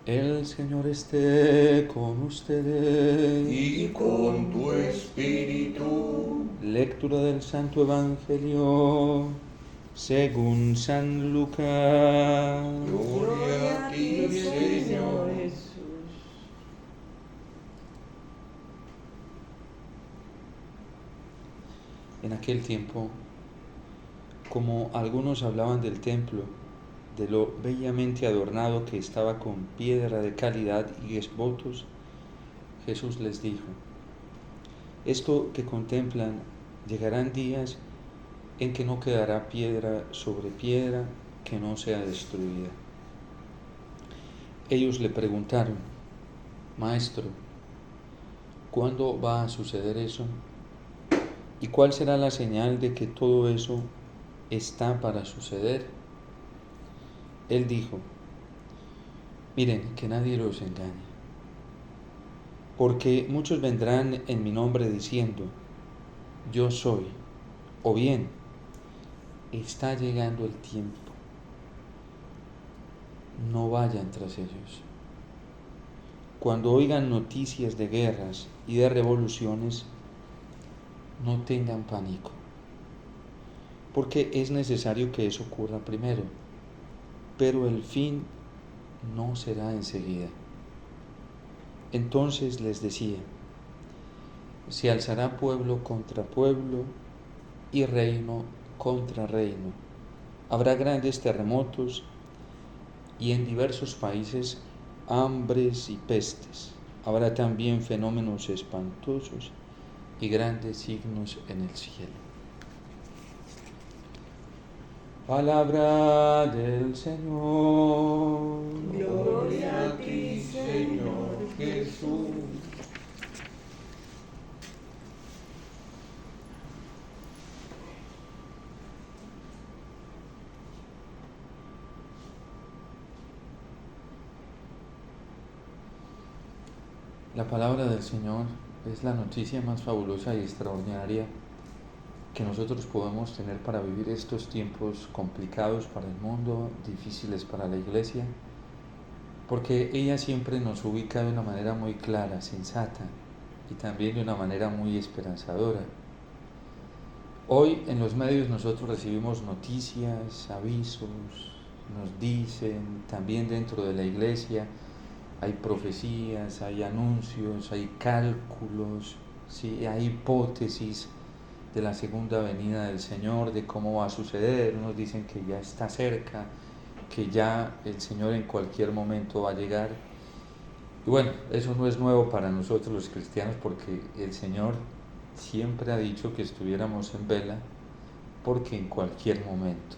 El Señor esté con ustedes. Y con tu espíritu. Lectura del Santo Evangelio según San Lucas. Gloria a ti, Señor. En aquel tiempo, como algunos hablaban del templo, de lo bellamente adornado que estaba con piedra de calidad y esbotos, Jesús les dijo: esto que contemplan, llegarán días en que no quedará piedra sobre piedra que no sea destruida. Ellos le preguntaron: Maestro, ¿cuándo va a suceder eso? ¿Y cuál será la señal de que todo eso está para suceder? Él dijo: miren, que nadie los engañe, porque muchos vendrán en mi nombre diciendo: yo soy, o bien, está llegando el tiempo. No vayan tras ellos. Cuando oigan noticias de guerras y de revoluciones, no tengan pánico, porque es necesario que eso ocurra primero, pero el fin no será enseguida. Entonces les decía: se alzará pueblo contra pueblo y reino contra reino. Habrá grandes terremotos y en diversos países hambres y pestes. Habrá también fenómenos espantosos y grandes signos en el cielo. Palabra del Señor. Gloria a ti, Señor Jesús. La palabra del Señor es la noticia más fabulosa y extraordinaria que nosotros podemos tener para vivir estos tiempos complicados para el mundo, difíciles para la Iglesia, porque ella siempre nos ubica de una manera muy clara, sensata y también de una manera muy esperanzadora. Hoy en los medios nosotros recibimos noticias, avisos, nos dicen, también dentro de la Iglesia hay profecías, hay anuncios, hay cálculos, ¿sí? Hay hipótesis de la segunda venida del Señor, de cómo va a suceder. Unos dicen que ya está cerca, que ya el Señor en cualquier momento va a llegar. Y bueno, eso no es nuevo para nosotros los cristianos, porque el Señor siempre ha dicho que estuviéramos en vela, porque en cualquier momento.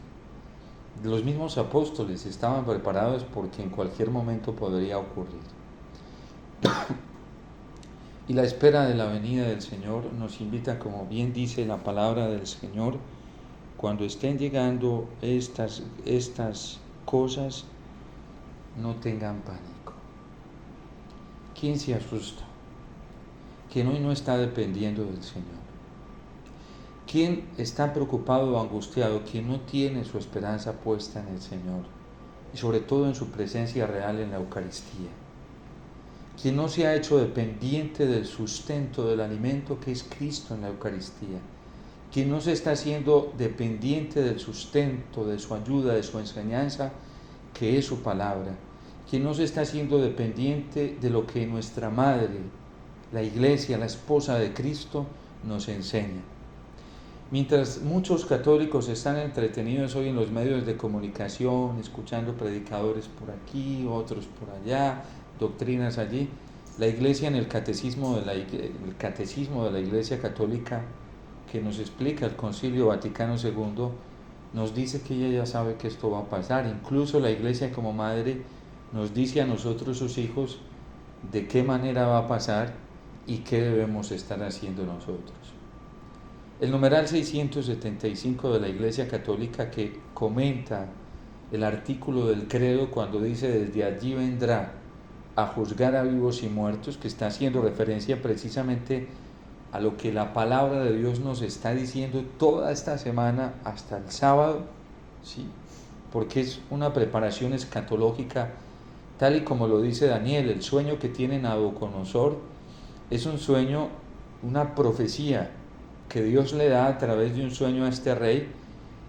Los mismos apóstoles estaban preparados porque en cualquier momento podría ocurrir. Y la espera de la venida del Señor nos invita, como bien dice la palabra del Señor, cuando estén llegando estas cosas, no tengan pánico. ¿Quién se asusta? ¿Quién hoy no está dependiendo del Señor? ¿Quién está preocupado o angustiado? ¿Quién no tiene su esperanza puesta en el Señor? Y sobre todo en su presencia real en la Eucaristía. ¿Quién no se ha hecho dependiente del sustento, del alimento que es Cristo en la Eucaristía? ¿Quién no se está haciendo dependiente del sustento, de su ayuda, de su enseñanza, que es su palabra? ¿Quién no se está haciendo dependiente de lo que nuestra Madre, la Iglesia, la esposa de Cristo, nos enseña? Mientras muchos católicos están entretenidos hoy en los medios de comunicación, escuchando predicadores por aquí, otros por allá, doctrinas allí, la Iglesia en el catecismo de la Iglesia Católica que nos explica el Concilio Vaticano II, nos dice que ella ya sabe que esto va a pasar. Incluso la Iglesia como madre nos dice a nosotros, sus hijos, de qué manera va a pasar y qué debemos estar haciendo nosotros. El numeral 675 de la Iglesia Católica, que comenta el artículo del credo cuando dice: desde allí vendrá a juzgar a vivos y muertos, que está haciendo referencia precisamente a lo que la palabra de Dios nos está diciendo toda esta semana hasta el sábado, ¿sí? Porque es una preparación escatológica tal y como lo dice Daniel. El sueño que tiene Nabucodonosor es un sueño, una profecía que Dios le da a través de un sueño a este rey,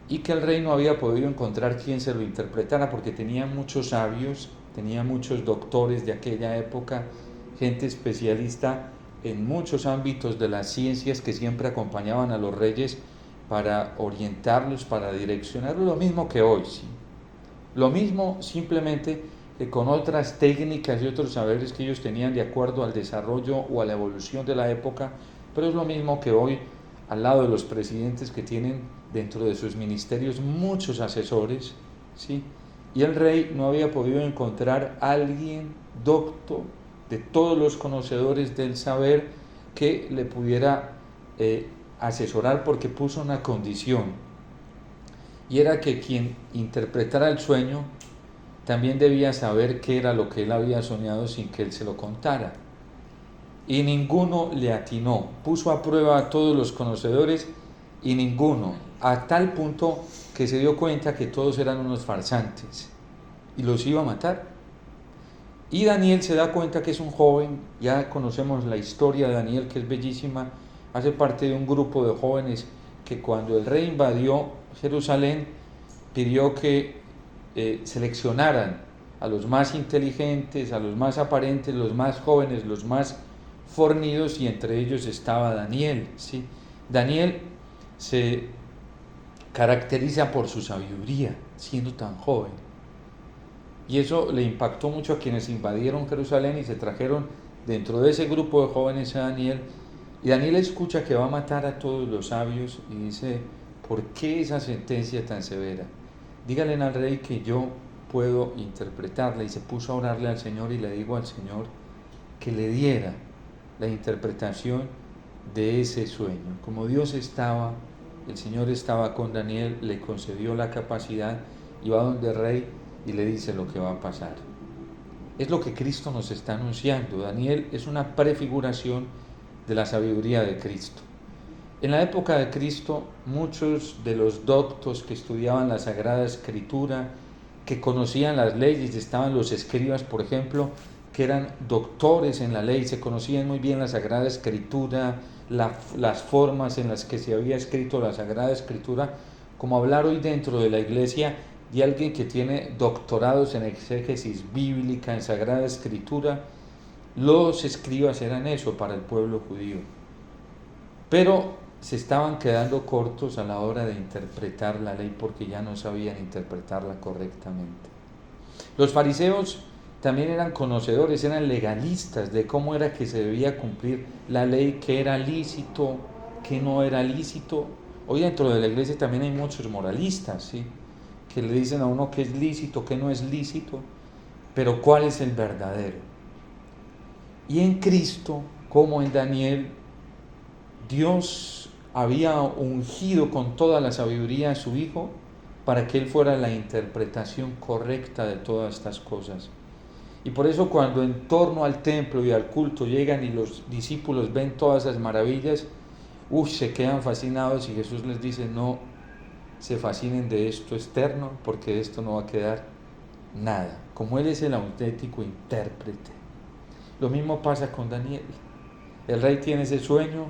y que el rey no había podido encontrar quien se lo interpretara, porque tenía muchos sabios, tenía muchos doctores de aquella época, gente especialista en muchos ámbitos de las ciencias que siempre acompañaban a los reyes para orientarlos, para direccionarlos, lo mismo que hoy, ¿sí? Lo mismo, simplemente que con otras técnicas y otros saberes que ellos tenían de acuerdo al desarrollo o a la evolución de la época, pero es lo mismo que hoy, al lado de los presidentes que tienen dentro de sus ministerios muchos asesores, ¿sí? Y el rey no había podido encontrar a alguien docto, de todos los conocedores del saber, que le pudiera asesorar, porque puso una condición, y era que quien interpretara el sueño también debía saber qué era lo que él había soñado sin que él se lo contara. Y ninguno le atinó. Puso a prueba a todos los conocedores y ninguno, a tal punto que se dio cuenta que todos eran unos farsantes y los iba a matar. Y Daniel se da cuenta que es un joven, ya conocemos la historia de Daniel, que es bellísima, hace parte de un grupo de jóvenes que cuando el rey invadió Jerusalén pidió que seleccionaran a los más inteligentes, a los más aparentes, los más jóvenes, los más fornidos, y entre ellos estaba Daniel, ¿sí? Daniel se caracteriza por su sabiduría, siendo tan joven, y eso le impactó mucho a quienes invadieron Jerusalén y se trajeron dentro de ese grupo de jóvenes a Daniel. Y Daniel escucha que va a matar a todos los sabios y dice: ¿por qué esa sentencia tan severa? Díganle al rey que yo puedo interpretarla. Y se puso a orarle al Señor y le dijo al Señor que le diera la interpretación de ese sueño. Como Dios estaba, el Señor estaba con Daniel, le concedió la capacidad y va donde el rey y le dice lo que va a pasar. Es lo que Cristo nos está anunciando. Daniel es una prefiguración de la sabiduría de Cristo. En la época de Cristo, muchos de los doctos que estudiaban la Sagrada Escritura, que conocían las leyes, estaban los escribas, por ejemplo, que eran doctores en la ley, se conocían muy bien la Sagrada Escritura, las formas en las que se había escrito la Sagrada Escritura, como hablar hoy dentro de la iglesia de alguien que tiene doctorados en exégesis bíblica, en Sagrada Escritura. Los escribas eran eso para el pueblo judío, pero se estaban quedando cortos a la hora de interpretar la ley, porque ya no sabían interpretarla correctamente. Los fariseos también eran conocedores, eran legalistas de cómo era que se debía cumplir la ley, qué era lícito, qué no era lícito. Hoy dentro de la iglesia también hay muchos moralistas, ¿sí?, que le dicen a uno qué es lícito, qué no es lícito, pero cuál es el verdadero. Y en Cristo, como en Daniel, Dios había ungido con toda la sabiduría a su Hijo para que Él fuera la interpretación correcta de todas estas cosas. Y por eso cuando en torno al templo y al culto llegan y los discípulos ven todas esas maravillas, se quedan fascinados, y Jesús les dice: no se fascinen de esto externo, porque de esto no va a quedar nada. Como Él es el auténtico intérprete. Lo mismo pasa con Daniel. El rey tiene ese sueño,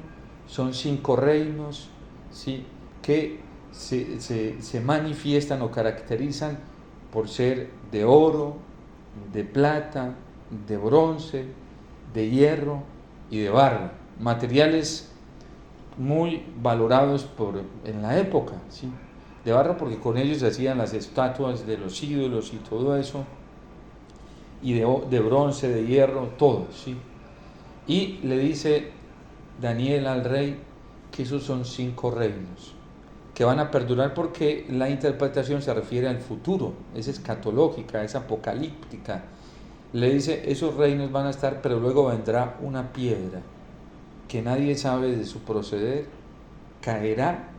son 5 reinos, ¿sí?, que se manifiestan o caracterizan por ser de oro, de plata, de bronce, de hierro y de barro, materiales muy valorados en la época, ¿sí?, de barro porque con ellos se hacían las estatuas de los ídolos y todo eso, y de bronce, de hierro, todo, ¿sí? Y le dice Daniel al rey que esos son 5 reinos que van a perdurar, porque la interpretación se refiere al futuro, es escatológica, es apocalíptica. Le dice: esos reinos van a estar, pero luego vendrá una piedra que nadie sabe de su proceder, caerá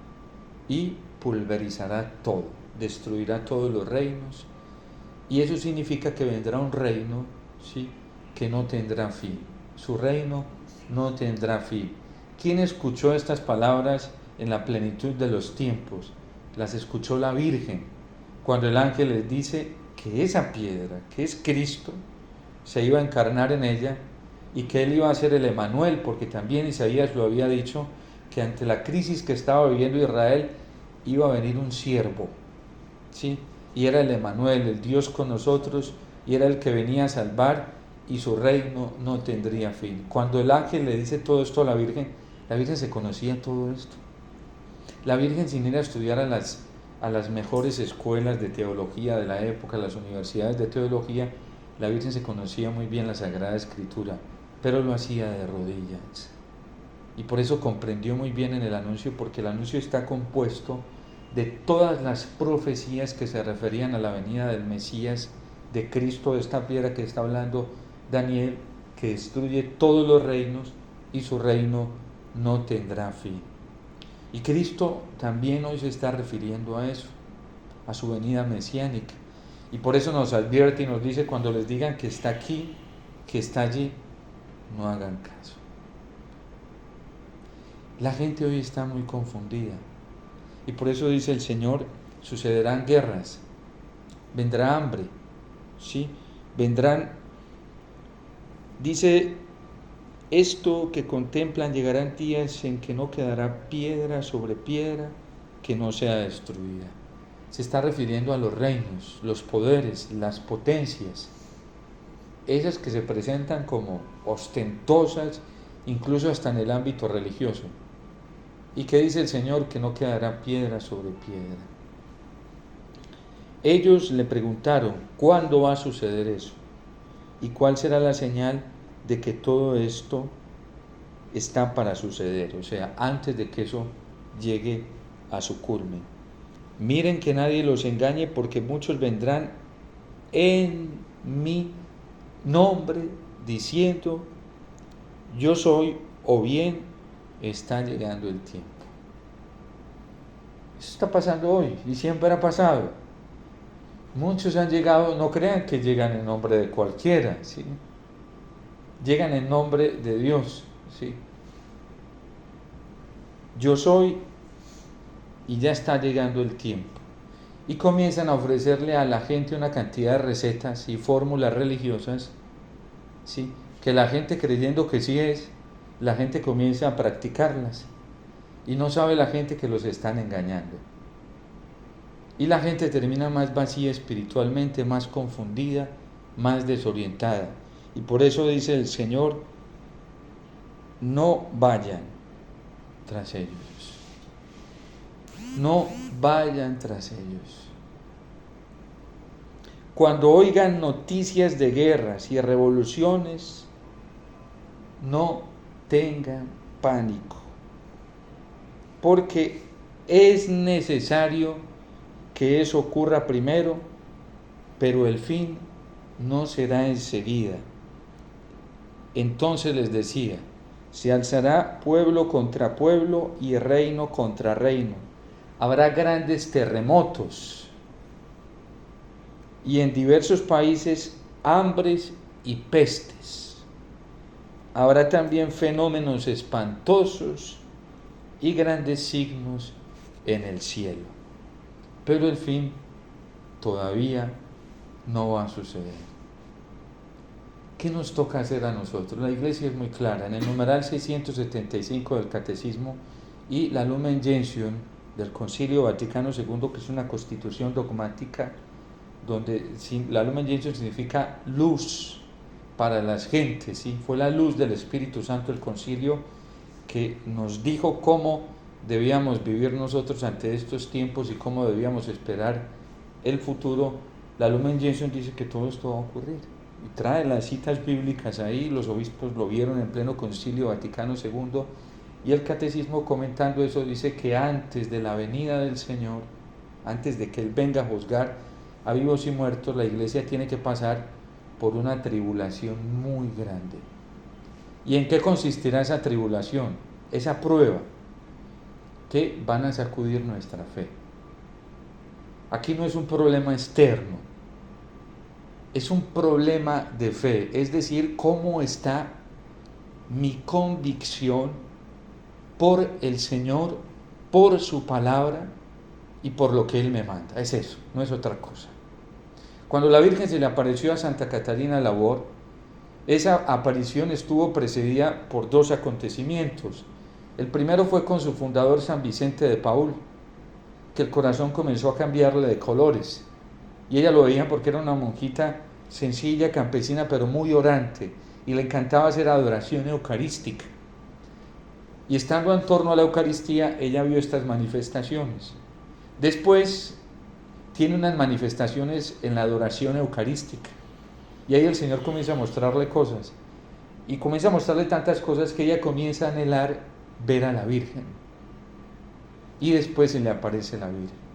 y pulverizará todo, destruirá todos los reinos. Y eso significa que vendrá un reino, ¿sí?, que no tendrá fin. Su reino no tendrá fin. ¿Quién escuchó estas palabras en la plenitud de los tiempos? Las escuchó la Virgen, cuando el ángel les dice que esa piedra, que es Cristo, se iba a encarnar en ella y que Él iba a ser el Emanuel, porque también Isaías lo había dicho, que ante la crisis que estaba viviendo Israel iba a venir un siervo, ¿sí? Y era el Emanuel, el Dios con nosotros, y era el que venía a salvar, y su reino no tendría fin. Cuando el ángel le dice todo esto a la Virgen se conocía todo esto. La Virgen, sin ir a estudiar a las mejores escuelas de teología de la época, las universidades de teología, la Virgen se conocía muy bien la Sagrada Escritura, pero lo hacía de rodillas. Y por eso comprendió muy bien en el anuncio, porque el anuncio está compuesto de todas las profecías que se referían a la venida del Mesías, de Cristo, de esta piedra que está hablando Daniel, que destruye todos los reinos y su reino no tendrá fin. Y Cristo también hoy se está refiriendo a eso, a su venida mesiánica. Y por eso nos advierte y nos dice, cuando les digan que está aquí, que está allí, no hagan caso. La gente hoy está muy confundida. Y por eso dice el Señor, sucederán guerras, vendrá hambre, ¿sí? Dice, esto que contemplan llegarán días en que no quedará piedra sobre piedra que no sea destruida. Se está refiriendo a los reinos, los poderes, las potencias, esas que se presentan como ostentosas, incluso hasta en el ámbito religioso. ¿Y qué dice el Señor? Que no quedará piedra sobre piedra. Ellos le preguntaron, ¿cuándo va a suceder eso? ¿Y cuál será la señal de que todo esto está para suceder? O sea, antes de que eso llegue a su culmen. Miren que nadie los engañe, porque muchos vendrán en mi nombre diciendo, yo soy, o bien está llegando el tiempo. Eso está pasando hoy y siempre ha pasado. Muchos han llegado, no crean que llegan en nombre de cualquiera, ¿sí? Llegan en nombre de Dios, ¿sí? Yo soy y ya está llegando el tiempo. Y comienzan a ofrecerle a la gente una cantidad de recetas y fórmulas religiosas, ¿sí? Que la gente, creyendo que sí es, la gente comienza a practicarlas. Y no sabe la gente que los están engañando. Y la gente termina más vacía espiritualmente, más confundida, más desorientada. Y por eso dice el Señor, no vayan tras ellos. No vayan tras ellos. Cuando oigan noticias de guerras y revoluciones, no tengan pánico, porque es necesario que eso ocurra primero, pero el fin no será enseguida. Entonces les decía, se alzará pueblo contra pueblo y reino contra reino. Habrá grandes terremotos y en diversos países hambres y pestes. Habrá también fenómenos espantosos y grandes signos en el cielo. Pero el fin todavía no va a suceder. ¿Qué nos toca hacer a nosotros? La Iglesia es muy clara. En el numeral 675 del Catecismo y la Lumen Gentium del Concilio Vaticano II, que es una constitución dogmática, donde la Lumen Gentium significa luz para las gentes, ¿sí? Fue la luz del Espíritu Santo el concilio que nos dijo cómo debíamos vivir nosotros ante estos tiempos y cómo debíamos esperar el futuro. La Lumen Gentium dice que todo esto va a ocurrir y trae las citas bíblicas ahí. Los obispos lo vieron en pleno Concilio Vaticano II, y el Catecismo, comentando eso, dice que antes de la venida del Señor, antes de que Él venga a juzgar a vivos y muertos, la Iglesia tiene que pasar por una tribulación muy grande. ¿Y en qué consistirá esa tribulación? Esa prueba que van a sacudir nuestra fe. Aquí no es un problema externo, es un problema de fe, es decir, cómo está mi convicción por el Señor, por su palabra y por lo que Él me manda. Es eso, no es otra cosa. Cuando la Virgen se le apareció a Santa Catalina Labor, esa aparición estuvo precedida por dos acontecimientos. El primero fue con su fundador San Vicente de Paúl, que el corazón comenzó a cambiarle de colores. Y ella lo veía porque era una monjita sencilla, campesina, pero muy orante, y le encantaba hacer adoración eucarística. Y estando en torno a la Eucaristía, ella vio estas manifestaciones. Después tiene unas manifestaciones en la adoración eucarística. Y ahí el Señor comienza a mostrarle cosas. Y comienza a mostrarle tantas cosas que ella comienza a anhelar ver a la Virgen. Y después se le aparece la Virgen.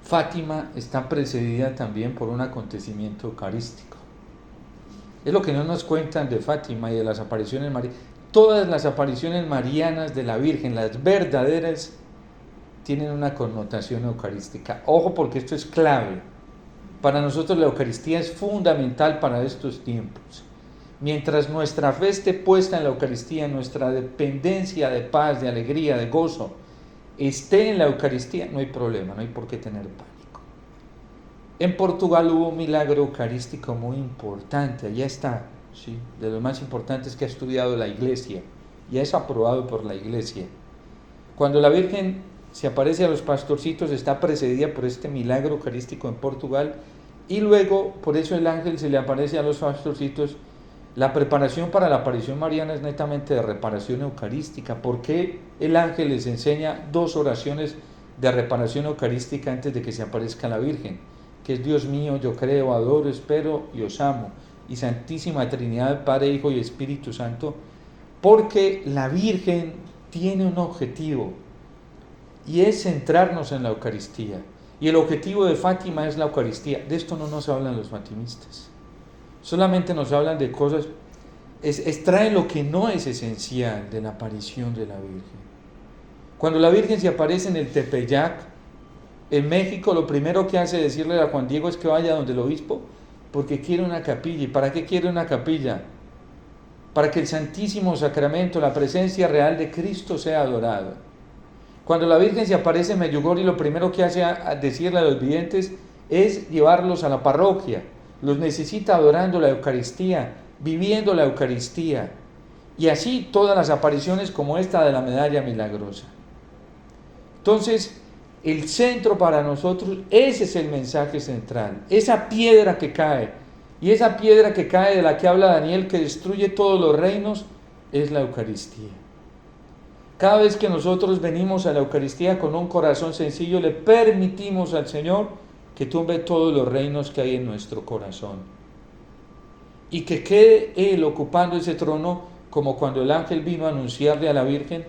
Fátima está precedida también por un acontecimiento eucarístico. Es lo que no nos cuentan de Fátima y de las apariciones marianas. Todas las apariciones marianas de la Virgen, las verdaderas, tienen una connotación eucarística. Ojo, porque esto es clave. Para nosotros la Eucaristía es fundamental para estos tiempos. Mientras nuestra fe esté puesta en la Eucaristía, nuestra dependencia de paz, de alegría, de gozo, esté en la Eucaristía, no hay problema, no hay por qué tener pánico. En Portugal hubo un milagro eucarístico muy importante, allá está, ¿sí? De los más importantes que ha estudiado la Iglesia, y es aprobado por la Iglesia. Cuando la Virgen se aparece a los pastorcitos, está precedida por este milagro eucarístico en Portugal, y luego, por eso el ángel se le aparece a los pastorcitos. La preparación para la aparición mariana es netamente de reparación eucarística. ¿Por qué el ángel les enseña dos oraciones de reparación eucarística antes de que se aparezca la Virgen? Que es: Dios mío, yo creo, adoro, espero y os amo. Y Santísima Trinidad, Padre, Hijo y Espíritu Santo. Porque la Virgen tiene un objetivo, y es centrarnos en la Eucaristía. Y el objetivo de Fátima es la Eucaristía. De esto no nos hablan los fatimistas. Solamente nos hablan de cosas, extraen lo que no es esencial de la aparición de la Virgen. Cuando la Virgen se aparece en el Tepeyac, en México, lo primero que hace decirle a Juan Diego es que vaya donde el obispo, porque quiere una capilla. ¿Y para qué quiere una capilla? Para que el Santísimo Sacramento, la presencia real de Cristo, sea adorado. Cuando la Virgen se aparece en Medjugorje, lo primero que hace a decirle a los videntes es llevarlos a la parroquia. Los necesita adorando la Eucaristía, viviendo la Eucaristía. Y así todas las apariciones como esta de la medalla milagrosa. Entonces, el centro para nosotros, ese es el mensaje central. Esa piedra que cae, y esa piedra que cae de la que habla Daniel, que destruye todos los reinos, es la Eucaristía. Cada vez que nosotros venimos a la Eucaristía con un corazón sencillo, le permitimos al Señor que tumbe todos los reinos que hay en nuestro corazón. Y que quede Él ocupando ese trono, como cuando el ángel vino a anunciarle a la Virgen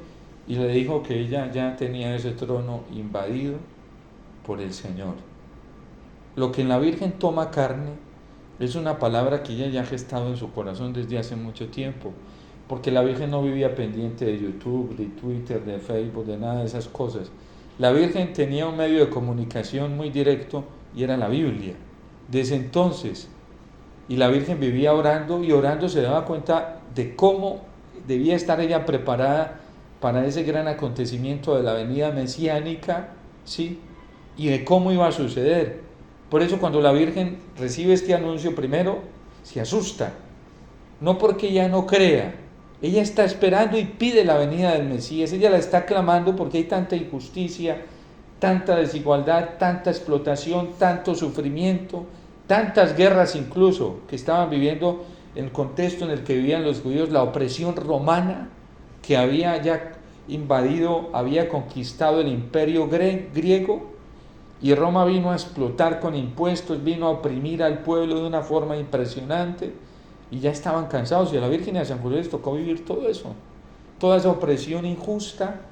y le dijo que ella ya tenía ese trono invadido por el Señor. Lo que en la Virgen toma carne es una palabra que ella ya ha gestado en su corazón desde hace mucho tiempo. Porque la Virgen no vivía pendiente de YouTube, de Twitter, de Facebook, de nada de esas cosas. La Virgen tenía un medio de comunicación muy directo y era la Biblia. Desde entonces, y la Virgen vivía orando, y orando se daba cuenta de cómo debía estar ella preparada para ese gran acontecimiento de la venida mesiánica, ¿sí? Y de cómo iba a suceder. Por eso cuando la Virgen recibe este anuncio, primero se asusta, no porque ella no crea. Ella está esperando y pide la venida del Mesías. Ella la está clamando porque hay tanta injusticia, tanta desigualdad, tanta explotación, tanto sufrimiento, tantas guerras incluso que estaban viviendo en el contexto en el que vivían los judíos, la opresión romana que había ya invadido, había conquistado el imperio griego, y Roma vino a explotar con impuestos, vino a oprimir al pueblo de una forma impresionante. Y ya estaban cansados, y a la Virgen y a San José les tocó vivir todo eso, toda esa opresión injusta.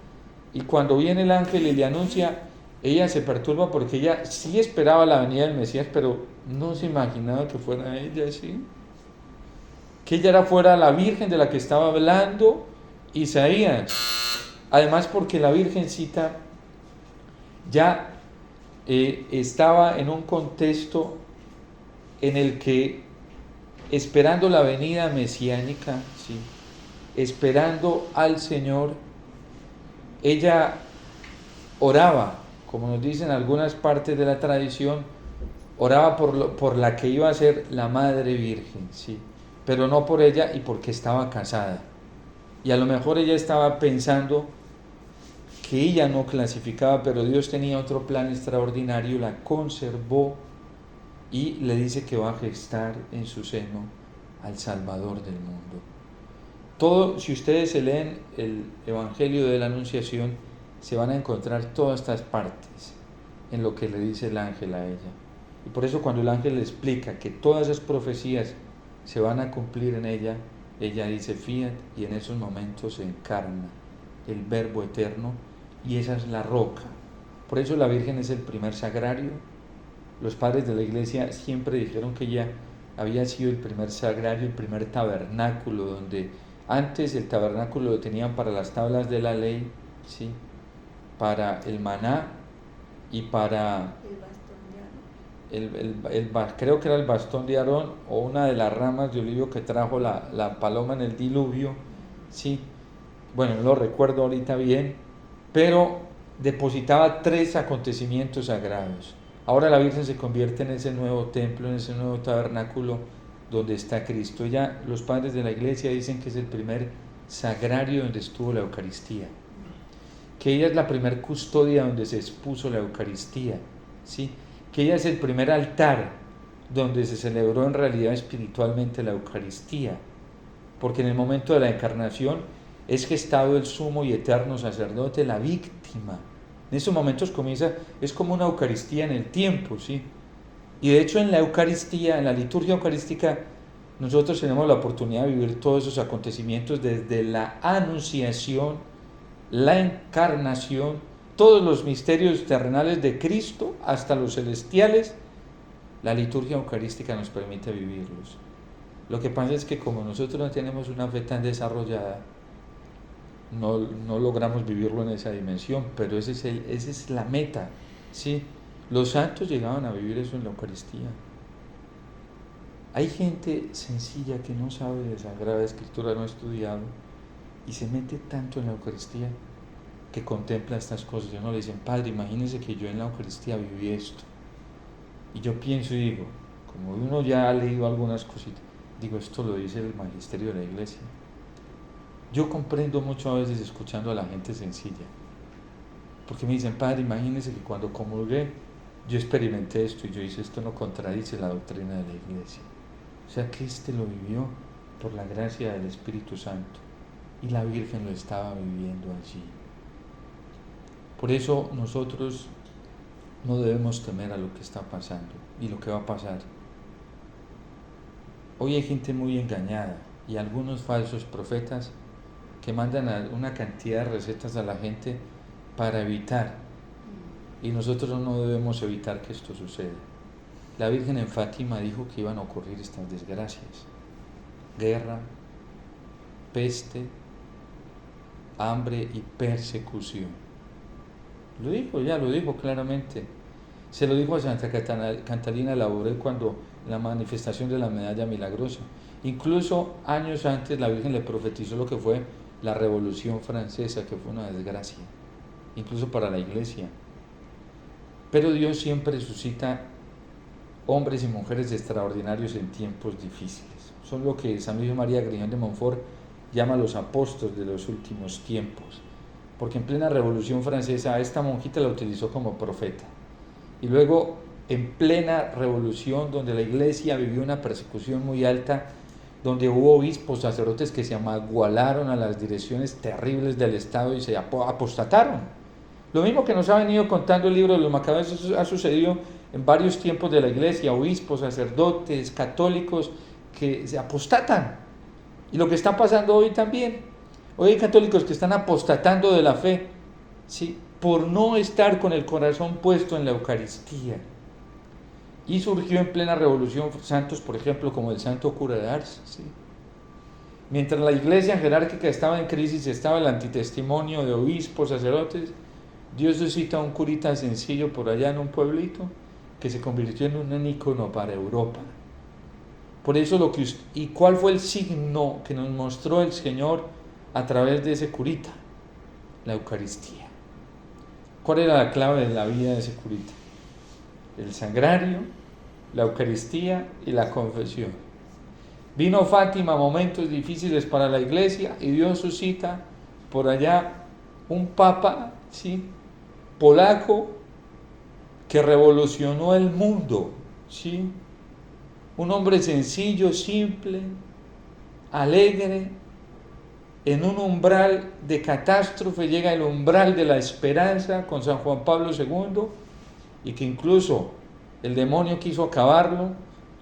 Y cuando viene el ángel y le anuncia, ella se perturba porque ella sí esperaba la venida del Mesías, pero no se imaginaba que fuera ella, ¿sí? Que ella fuera la Virgen de la que estaba hablando Isaías. Además, porque la Virgencita ya estaba en un contexto en el que, esperando la venida mesiánica, ¿sí? Esperando al Señor, ella oraba, como nos dicen algunas partes de la tradición, oraba por la que iba a ser la Madre Virgen, ¿sí? Pero no por ella y porque estaba casada. Y a lo mejor ella estaba pensando que ella no clasificaba, pero Dios tenía otro plan extraordinario, la conservó y le dice que va a gestar en su seno al Salvador del mundo. Todo, si ustedes se leen el Evangelio de la Anunciación, se van a encontrar todas estas partes en lo que le dice el ángel a ella. Y por eso cuando el ángel le explica que todas esas profecías se van a cumplir en ella, ella dice fiat, y en esos momentos se encarna el Verbo eterno, y esa es la roca. Por eso la Virgen es el primer sagrario. Los padres de la Iglesia siempre dijeron que ella había sido el primer sagrario, el primer tabernáculo, donde antes el tabernáculo lo tenían para las tablas de la ley, ¿sí? Para el maná y para creo que era el bastón de Aarón, o una de las ramas de olivo que trajo la paloma en el diluvio, ¿sí? Bueno, no lo recuerdo ahorita bien, pero depositaba 3 acontecimientos sagrados. Ahora la Virgen se convierte en ese nuevo templo, en ese nuevo tabernáculo donde está Cristo. Ya los padres de la Iglesia dicen que es el primer sagrario donde estuvo la Eucaristía, que ella es la primer custodia donde se expuso la Eucaristía, ¿sí? Que ella es el primer altar donde se celebró en realidad espiritualmente la Eucaristía, porque en el momento de la encarnación es gestado el sumo y eterno sacerdote, la víctima. En esos momentos comienza, es como una Eucaristía en el tiempo, ¿sí? Y de hecho en la Eucaristía, en la liturgia eucarística, nosotros tenemos la oportunidad de vivir todos esos acontecimientos desde la anunciación, la encarnación, todos los misterios terrenales de Cristo hasta los celestiales. La liturgia eucarística nos permite vivirlos. Lo que pasa es que como nosotros no tenemos una fe tan desarrollada, no logramos vivirlo en esa dimensión, pero esa es la meta, ¿sí? Los santos llegaban a vivir eso en la Eucaristía. Hay gente sencilla que no sabe de Sagrada Escritura, no ha estudiado, y se mete tanto en la Eucaristía que contempla estas cosas. Y uno le dicen, Padre, imagínese que yo en la Eucaristía viví esto. Y yo pienso y digo, como uno ya ha leído algunas cositas, digo, esto lo dice el magisterio de la Iglesia. Yo comprendo mucho a veces escuchando a la gente sencilla, porque me dicen, Padre, imagínese que cuando comulgué, yo experimenté esto, y yo hice esto, no contradice la doctrina de la Iglesia. O sea que lo vivió por la gracia del Espíritu Santo, y la Virgen lo estaba viviendo allí. Por eso nosotros no debemos temer a lo que está pasando y lo que va a pasar. Hoy hay gente muy engañada y algunos falsos profetas que mandan una cantidad de recetas a la gente para evitar, y nosotros no debemos evitar que esto suceda. La Virgen en Fátima dijo que iban a ocurrir estas desgracias: guerra, peste, hambre y persecución. Lo dijo claramente. Se lo dijo a Santa Catalina Labouré cuando la manifestación de la medalla milagrosa. Incluso años antes la Virgen le profetizó lo que fue la Revolución Francesa, que fue una desgracia, incluso para la Iglesia. Pero Dios siempre suscita hombres y mujeres extraordinarios en tiempos difíciles. Son lo que San Luis María Griñón de Montfort llama los apóstoles de los últimos tiempos, porque en plena Revolución Francesa a esta monjita la utilizó como profeta. Y luego, en plena revolución, donde la Iglesia vivió una persecución muy alta, donde hubo obispos, sacerdotes que se amagualaron a las direcciones terribles del Estado y se apostataron. Lo mismo que nos ha venido contando el libro de los Macabeos ha sucedido en varios tiempos de la Iglesia: obispos, sacerdotes, católicos que se apostatan. Y lo que está pasando hoy también. Hoy hay católicos que están apostatando de la fe, ¿sí?, por no estar con el corazón puesto en la Eucaristía. Y surgió en plena revolución santos, por ejemplo, como el santo cura de Ars, ¿sí? Mientras la Iglesia jerárquica estaba en crisis, estaba el antitestimonio de obispos, sacerdotes, Dios suscita a un curita sencillo por allá en un pueblito que se convirtió en un ícono para Europa. Por eso ¿y cuál fue el signo que nos mostró el Señor a través de ese curita? La Eucaristía. ¿Cuál era la clave de la vida de ese curita? El sagrario, la Eucaristía y la confesión. Vino Fátima, momentos difíciles para la iglesia, y Dios suscita por allá un papa, ¿sí?, polaco, que revolucionó el mundo, ¿sí? Un hombre sencillo, simple, alegre, en un umbral de catástrofe llega el umbral de la esperanza con San Juan Pablo II, y que incluso el demonio quiso acabarlo,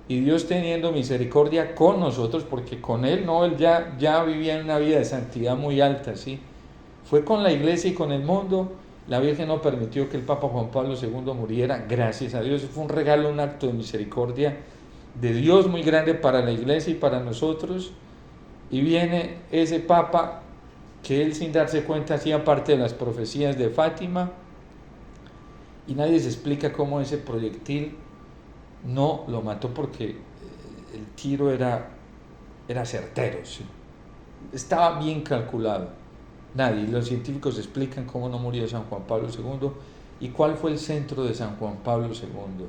y Dios teniendo misericordia con nosotros, porque con él no, él ya vivía en una vida de santidad muy alta, ¿sí? Fue con la iglesia y con el mundo. La Virgen no permitió que el Papa Juan Pablo II muriera, gracias a Dios. Fue un regalo, un acto de misericordia de Dios muy grande para la iglesia y para nosotros. Y viene ese Papa que él, sin darse cuenta, hacía parte de las profecías de Fátima, y nadie se explica cómo ese proyectil no lo mató, porque el tiro era certero, ¿sí? Estaba bien calculado. Nadie, los científicos explican cómo no murió San Juan Pablo II. ¿Y cuál fue el centro de San Juan Pablo II?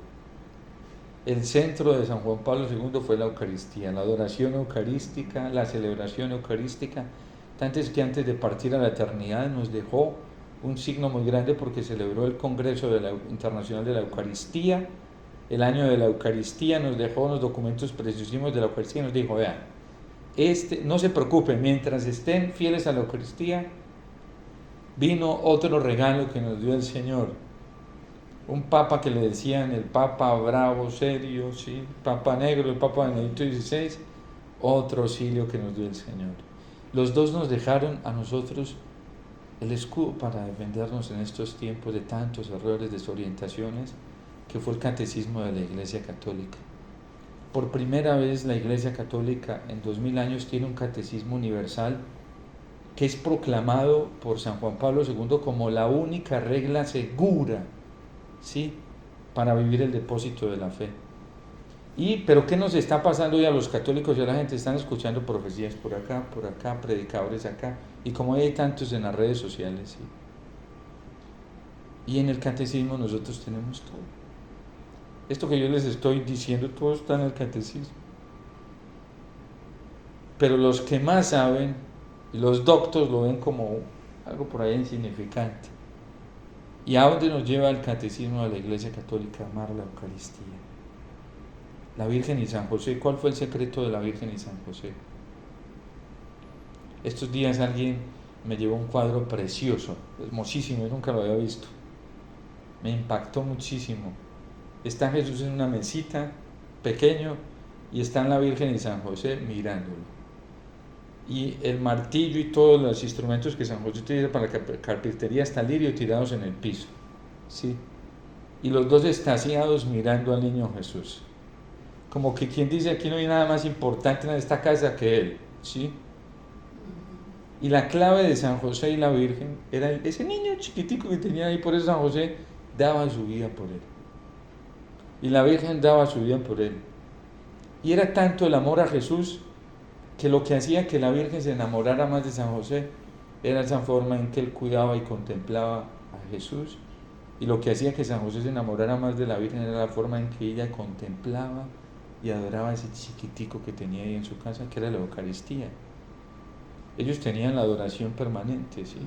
El centro de San Juan Pablo II fue la Eucaristía, la adoración eucarística, la celebración eucarística. Tanto es que antes de partir a la eternidad nos dejó un signo muy grande, porque celebró el Congreso Internacional de la Eucaristía, el año de la Eucaristía. Nos dejó unos documentos preciosísimos de la Eucaristía y nos dijo: vean, no se preocupen, mientras estén fieles a la Eucaristía. Vino otro regalo que nos dio el Señor, un papa que le decían el Papa bravo, serio, ¿sí?, Papa negro, el Papa Benedicto XVI, otro auxilio que nos dio el Señor. Los dos nos dejaron a nosotros el escudo para defendernos en estos tiempos de tantos errores, desorientaciones, que fue el Catecismo de la Iglesia Católica. Por primera vez la Iglesia Católica en 2000 años tiene un catecismo universal que es proclamado por San Juan Pablo II como la única regla segura, ¿sí?, para vivir el depósito de la fe. Pero ¿qué nos está pasando hoy a los católicos y a la gente? Están escuchando profecías por acá, predicadores acá, y como hay tantos en las redes sociales, ¿sí? Y en el catecismo nosotros tenemos todo. Esto que yo les estoy diciendo, todo está en el catecismo. Pero los que más saben, los doctos, lo ven como algo por ahí insignificante. ¿Y a dónde nos lleva el catecismo de la Iglesia Católica? Amar la Eucaristía. La Virgen y San José. ¿Cuál fue el secreto de la Virgen y San José? Estos días alguien me llevó un cuadro precioso, hermosísimo, yo nunca lo había visto. Me impactó muchísimo. Está Jesús en una mesita, pequeño, y están la Virgen y San José mirándolo. Y el martillo y todos los instrumentos que San José utiliza para la carpintería, está lirio tirados en el piso, ¿sí? Y los dos extasiados mirando al niño Jesús. Como que quien dice: aquí no hay nada más importante en esta casa que él, ¿sí? Y la clave de San José y la Virgen era ese niño chiquitico que tenía ahí. Por eso San José daba su vida por él, y la Virgen daba su vida por él. Y era tanto el amor a Jesús, que lo que hacía que la Virgen se enamorara más de San José era esa forma en que él cuidaba y contemplaba a Jesús. Y lo que hacía que San José se enamorara más de la Virgen era la forma en que ella contemplaba y adoraba a ese chiquitico que tenía ahí en su casa, que era la Eucaristía. Ellos tenían la adoración permanente, ¿sí?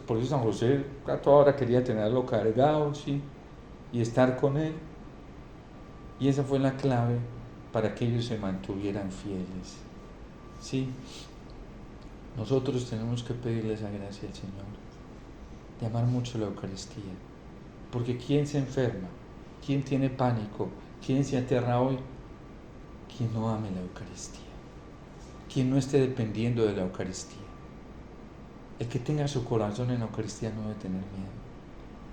Por eso San José a toda hora quería tenerlo cargado, ¿sí?, y estar con él. Y esa fue la clave para que ellos se mantuvieran fieles, ¿sí? Nosotros tenemos que pedirle esa gracia al Señor, de amar mucho la Eucaristía, porque ¿quién se enferma? ¿Quién tiene pánico? ¿Quién se aterra hoy? Quien no ame la Eucaristía, quien no esté dependiendo de la Eucaristía. El que tenga su corazón en la Eucaristía no debe tener miedo,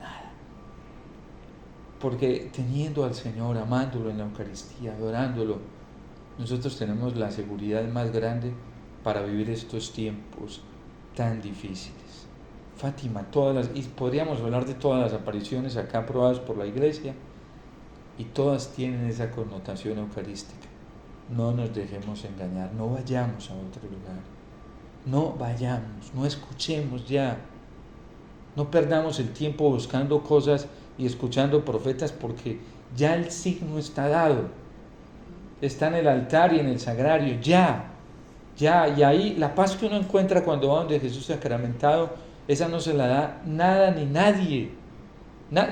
nada, porque teniendo al Señor, amándolo en la Eucaristía, adorándolo, nosotros tenemos la seguridad más grande para vivir estos tiempos tan difíciles. Fátima, y podríamos hablar de todas las apariciones acá aprobadas por la Iglesia, y todas tienen esa connotación eucarística. No nos dejemos engañar, no vayamos a otro lugar, no vayamos, no escuchemos ya, no perdamos el tiempo buscando cosas y escuchando profetas, porque Ya el signo está dado. Está en el altar y en el sagrario. Ya. Y ahí la paz que uno encuentra cuando va donde Jesús sacramentado, esa no se la da nada ni nadie.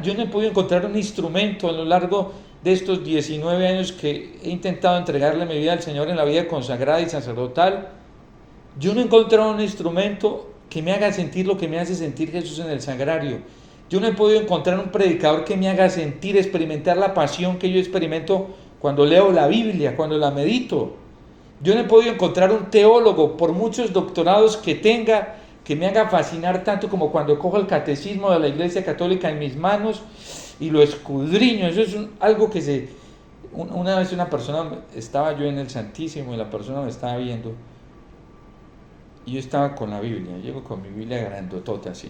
Yo no he podido encontrar un instrumento a lo largo de estos 19 años que he intentado entregarle mi vida al Señor en la vida consagrada y sacerdotal. Yo no he encontrado un instrumento que me haga sentir lo que me hace sentir Jesús en el sagrario. Yo no he podido encontrar un predicador que me haga sentir, experimentar la pasión que yo experimento cuando leo la Biblia, cuando la medito. Yo no he podido encontrar un teólogo, por muchos doctorados que tenga, que me haga fascinar tanto como cuando cojo el catecismo de la Iglesia Católica en mis manos y lo escudriño. Eso es algo que una vez una persona, estaba yo en el Santísimo y la persona me estaba viendo y yo estaba con la Biblia, llego con mi Biblia grandotota así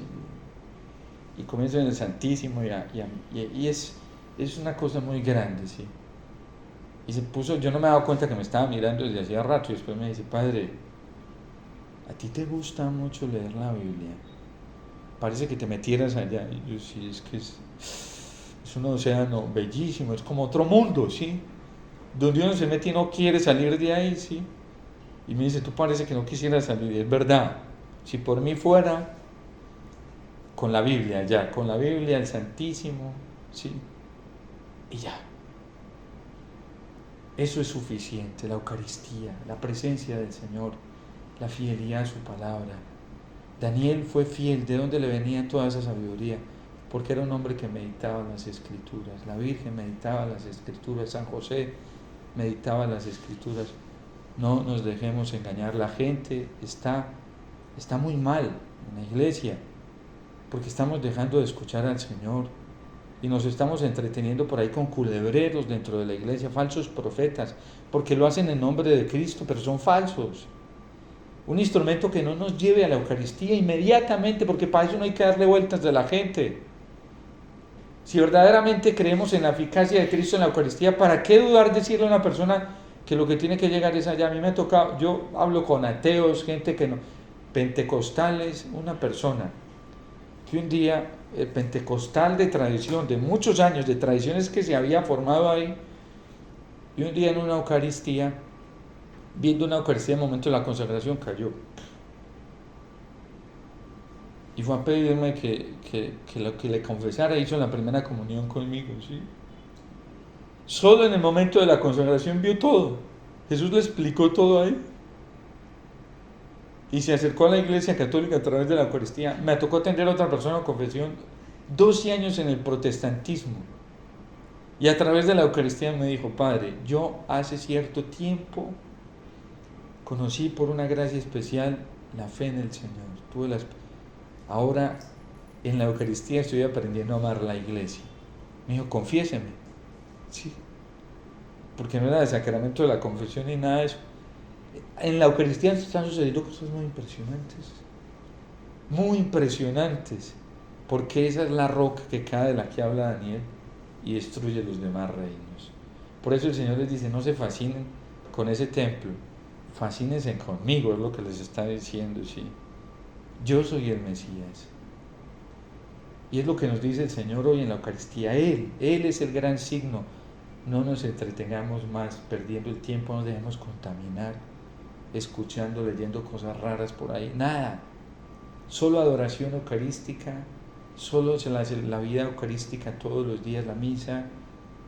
y comienzo en el Santísimo y es una cosa muy grande, ¿sí? Y se puso, yo no me he dado cuenta que me estaba mirando desde hacía rato y después me dice, padre, ¿a ti te gusta mucho leer la Biblia? Parece que te metieras allá. Y yo, sí, es que es un océano bellísimo, es como otro mundo, ¿sí? Donde uno se mete y no quiere salir de ahí, ¿sí? Y me dice, tú parece que no quisieras salir. Y es verdad, si por mí fuera, con la Biblia, ya, con la Biblia, el Santísimo, ¿sí? Y ya. Eso es suficiente, la Eucaristía, la presencia del Señor, la fidelidad a su palabra. Daniel fue fiel. ¿De dónde le venía toda esa sabiduría? Porque era un hombre que meditaba las Escrituras. La Virgen meditaba las Escrituras, San José meditaba las Escrituras. No nos dejemos engañar. La gente está muy mal en la iglesia porque estamos dejando de escuchar al Señor. Y nos estamos entreteniendo por ahí con culebreros dentro de la iglesia, falsos profetas, porque lo hacen en nombre de Cristo, pero son falsos. Un instrumento que no nos lleve a la Eucaristía inmediatamente, porque para eso no hay que darle vueltas de la gente. Si verdaderamente creemos en la eficacia de Cristo en la Eucaristía, ¿para qué dudar decirle a una persona que lo que tiene que llegar es allá? A mí me ha tocado, yo hablo con ateos, gente que no, pentecostales, una persona que un día, pentecostal de tradición, de muchos años, de tradiciones que se había formado ahí, y un día en una Eucaristía, viendo una Eucaristía en el momento de la consagración, cayó. Y fue a pedirme que lo que le confesara, hizo la primera comunión conmigo, ¿sí? Solo en el momento de la consagración vio todo. Jesús le explicó todo ahí. Y se acercó a la Iglesia Católica a través de la Eucaristía. Me tocó atender a otra persona en confesión, 12 años en el protestantismo. Y a través de la Eucaristía me dijo, padre, yo hace cierto tiempo conocí por una gracia especial la fe en el Señor. Ahora en la Eucaristía estoy aprendiendo a amar la iglesia. Me dijo, confiéseme. Sí. Porque no era el sacramento de la confesión ni nada de eso. En la Eucaristía están sucediendo cosas muy impresionantes. Muy impresionantes. Porque esa es la roca que cae de la que habla Daniel y destruye los demás reinos. Por eso el Señor les dice, no se fascinen con ese templo. Fascínense conmigo, es lo que les está diciendo, sí. Yo soy el Mesías. Y es lo que nos dice el Señor hoy en la Eucaristía. Él es el gran signo. No nos entretengamos más perdiendo el tiempo, no nos dejemos contaminar, escuchando, leyendo cosas raras por ahí. Nada. Solo adoración eucarística, solo la vida eucarística todos los días, la misa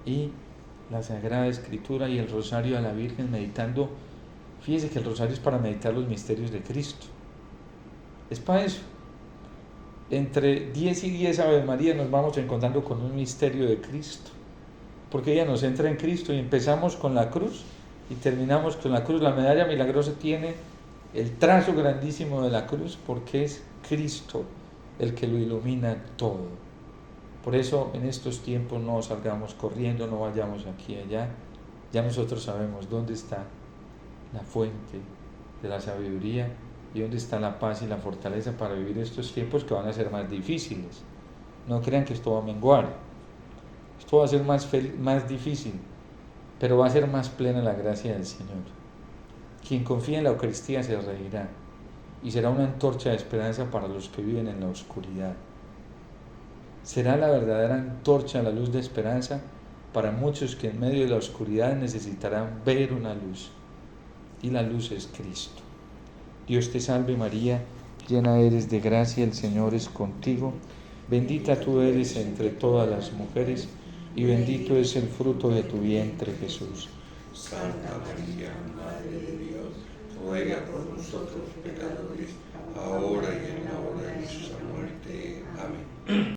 y la Sagrada Escritura y el rosario a la Virgen meditando. Fíjese que el rosario es para meditar los misterios de Cristo. Es para eso. Entre 10 y 10 Ave María nos vamos encontrando con un misterio de Cristo, porque ella nos entra en Cristo y empezamos con la cruz y terminamos con la cruz. La medalla milagrosa tiene el trazo grandísimo de la cruz porque es Cristo el que lo ilumina todo. Por eso en estos tiempos no salgamos corriendo, no vayamos aquí y allá. Ya nosotros sabemos dónde está la fuente de la sabiduría y dónde está la paz y la fortaleza para vivir estos tiempos que van a ser más difíciles. No crean que esto va a menguar, esto va a ser más difícil, pero va a ser más plena la gracia del Señor. Quien confía en la Eucaristía se reirá y será una antorcha de esperanza para los que viven en la oscuridad. Será la verdadera antorcha, la luz de esperanza para muchos que en medio de la oscuridad necesitarán ver una luz, y la luz es Cristo. Dios te salve María, llena eres de gracia, el Señor es contigo, bendita tú eres entre todas las mujeres, y bendito es el fruto de tu vientre, Jesús. Santa María, Madre de Dios, ruega por nosotros pecadores, ahora y en la hora de nuestra muerte. Amén.